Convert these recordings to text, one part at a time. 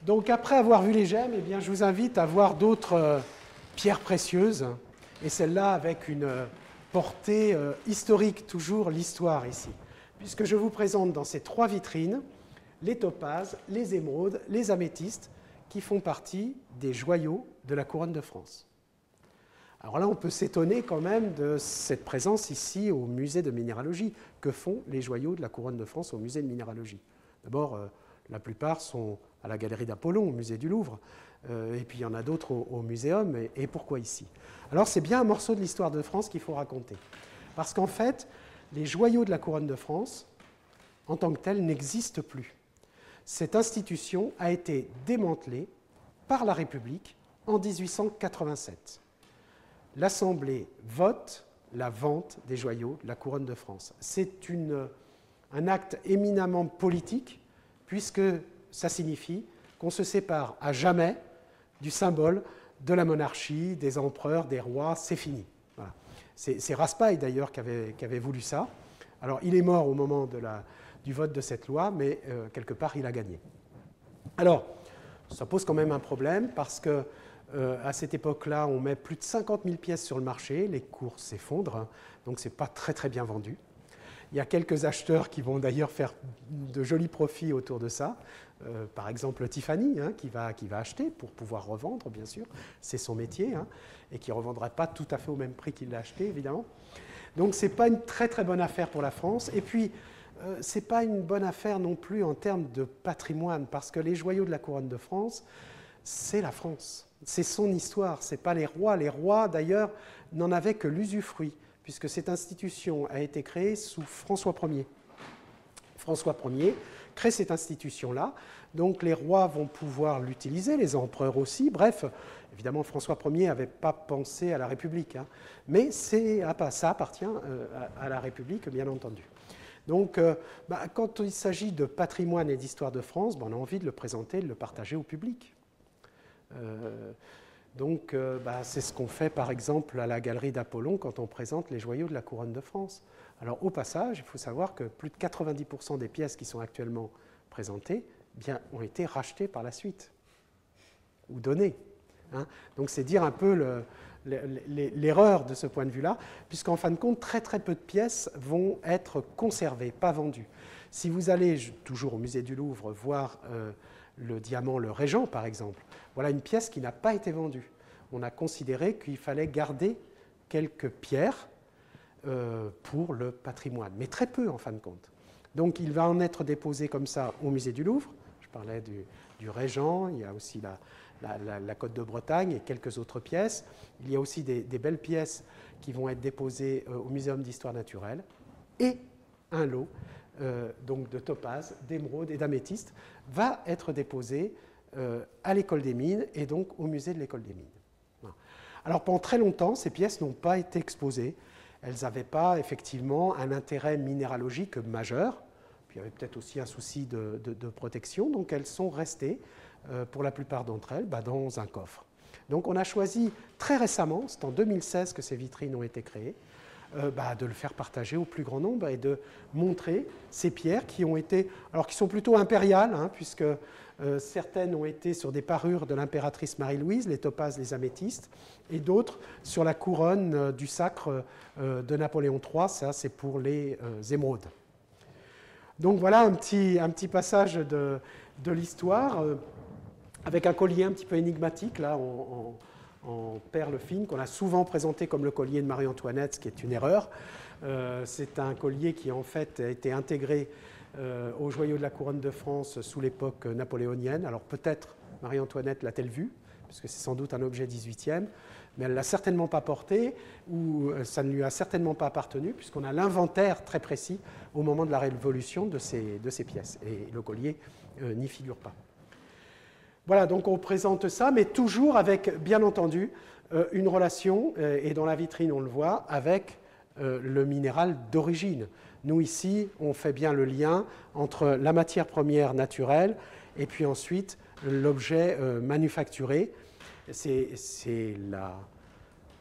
Donc après avoir vu les gemmes, eh bien, je vous invite à voir d'autres pierres précieuses, et celle-là avec une portée historique, toujours l'histoire ici, puisque je vous présente dans ces trois vitrines les topazes, les émeraudes, les améthystes, qui font partie des joyaux de la couronne de France. Alors là, on peut s'étonner quand même de cette présence ici au musée de minéralogie. Que font les joyaux de la couronne de France au musée de minéralogie? D'abord, la plupart sont à la galerie d'Apollon, au musée du Louvre, et puis il y en a d'autres au muséum, et pourquoi ici? Alors c'est bien un morceau de l'histoire de France qu'il faut raconter. Parce qu'en fait, les joyaux de la couronne de France, en tant que tels, n'existent plus. Cette institution a été démantelée par la République en 1887. L'Assemblée vote la vente des joyaux de la couronne de France. C'est un acte éminemment politique, puisque ça signifie qu'on se sépare à jamais du symbole de la monarchie, des empereurs, des rois, c'est fini. Voilà. C'est Raspail d'ailleurs qui avait voulu ça. Alors il est mort au moment du vote de cette loi, mais quelque part il a gagné. Alors, ça pose quand même un problème, parce que à cette époque-là, on met plus de 50 000 pièces sur le marché, les cours s'effondrent, hein, donc ce n'est pas très très bien vendu. Il y a quelques acheteurs qui vont d'ailleurs faire de jolis profits autour de ça. Par exemple, Tiffany, hein, qui va acheter pour pouvoir revendre, bien sûr. C'est son métier, hein, et qui ne revendra pas tout à fait au même prix qu'il l'a acheté, évidemment. Donc, ce n'est pas une très très bonne affaire pour la France. Et puis, ce n'est pas une bonne affaire non plus en termes de patrimoine, parce que les joyaux de la couronne de France, c'est la France. C'est son histoire, ce n'est pas les rois. Les rois, d'ailleurs, n'en avaient que l'usufruit, puisque cette institution a été créée sous François Ier. François Ier crée cette institution-là, donc les rois vont pouvoir l'utiliser, les empereurs aussi, bref, évidemment François Ier n'avait pas pensé à la République, hein, mais ça appartient à la République, bien entendu. Donc, quand il s'agit de patrimoine et d'histoire de France, on a envie de le présenter, de le partager au public. C'est ce qu'on fait par exemple à la galerie d'Apollon quand on présente les joyaux de la couronne de France. Alors au passage, il faut savoir que plus de 90% des pièces qui sont actuellement présentées ont été rachetées par la suite, ou données. Hein. Donc c'est dire un peu l'erreur de ce point de vue-là, puisqu'en fin de compte, très très peu de pièces vont être conservées, pas vendues. Si vous allez toujours au musée du Louvre voir le diamant, le Régent par exemple, voilà une pièce qui n'a pas été vendue. On a considéré qu'il fallait garder quelques pierres pour le patrimoine, mais très peu en fin de compte. Donc il va en être déposé comme ça au musée du Louvre. Je parlais du Régent, il y a aussi la Côte de Bretagne et quelques autres pièces. Il y a aussi des belles pièces qui vont être déposées au Muséum d'histoire naturelle, et un lot donc de topazes, d'émeraudes et d'améthystes va être déposé à l'École des Mines et donc au musée de l'École des Mines. Alors pendant très longtemps, ces pièces n'ont pas été exposées. Elles n'avaient pas effectivement un intérêt minéralogique majeur. Puis il y avait peut-être aussi un souci de protection. Donc elles sont restées, pour la plupart d'entre elles, dans un coffre. Donc on a choisi très récemment, c'est en 2016 que ces vitrines ont été créées, de le faire partager au plus grand nombre et de montrer ces pierres qui sont plutôt impériales, hein, puisque certaines ont été sur des parures de l'impératrice Marie-Louise, les topazes, les améthystes, et d'autres sur la couronne du sacre de Napoléon III, ça c'est pour les émeraudes. Donc voilà un petit passage de l'histoire, avec un collier un petit peu énigmatique, là, en perles fines, qu'on a souvent présenté comme le collier de Marie-Antoinette, ce qui est une erreur. C'est un collier qui en fait a été intégré aux joyaux de la couronne de France sous l'époque napoléonienne. Alors peut-être Marie-Antoinette l'a-t-elle vu, parce que c'est sans doute un objet 18e, mais elle ne l'a certainement pas porté, ou ça ne lui a certainement pas appartenu, puisqu'on a l'inventaire très précis au moment de la Révolution de ces pièces, et le collier n'y figure pas. Voilà, donc on présente ça, mais toujours avec, bien entendu, une relation, et dans la vitrine on le voit, avec le minéral d'origine. Nous ici, on fait bien le lien entre la matière première naturelle et puis ensuite l'objet manufacturé. C'est la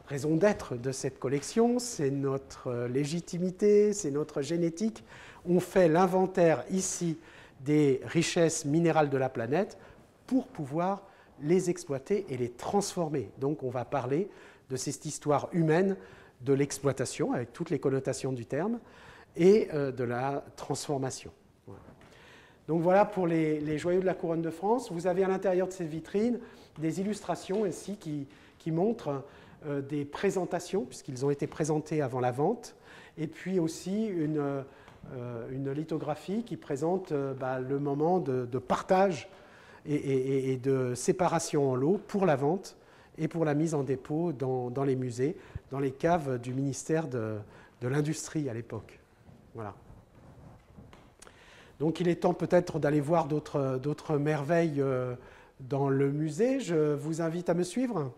raison d'être de cette collection, c'est notre légitimité, c'est notre génétique. On fait l'inventaire ici des richesses minérales de la planète pour pouvoir les exploiter et les transformer. Donc on va parler de cette histoire humaine de l'exploitation, avec toutes les connotations du terme, et de la transformation. Voilà. Donc voilà pour les joyaux de la couronne de France. Vous avez à l'intérieur de ces vitrines des illustrations ici qui montrent des présentations, puisqu'ils ont été présentés avant la vente, et puis aussi une lithographie qui présente le moment de partage et de séparation en lots pour la vente et pour la mise en dépôt dans les musées, dans les caves du ministère de l'Industrie à l'époque. Voilà. Donc il est temps peut-être d'aller voir d'autres merveilles dans le musée. Je vous invite à me suivre.